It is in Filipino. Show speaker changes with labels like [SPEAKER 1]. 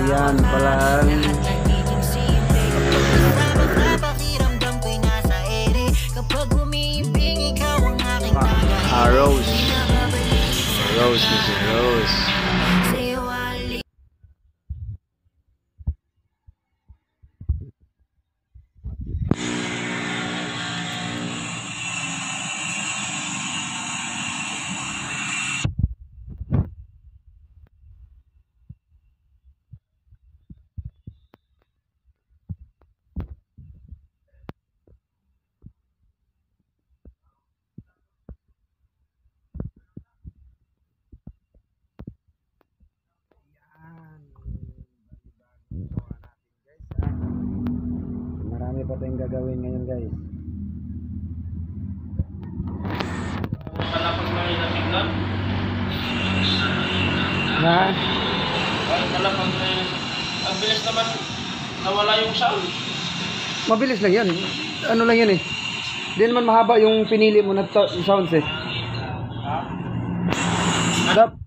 [SPEAKER 1] Yan pala. Rose. Rose, Mr. Rose. Marami pa tayong gagawin ngayon, guys.
[SPEAKER 2] Palapag na yung natignan.
[SPEAKER 1] Na?
[SPEAKER 2] Palapag na yung... Ang bilis naman nawala yung sound.
[SPEAKER 1] Mabilis lang yan. Ano lang yan eh. Hindi naman mahaba yung pinili mo na sounds eh.
[SPEAKER 2] Ha?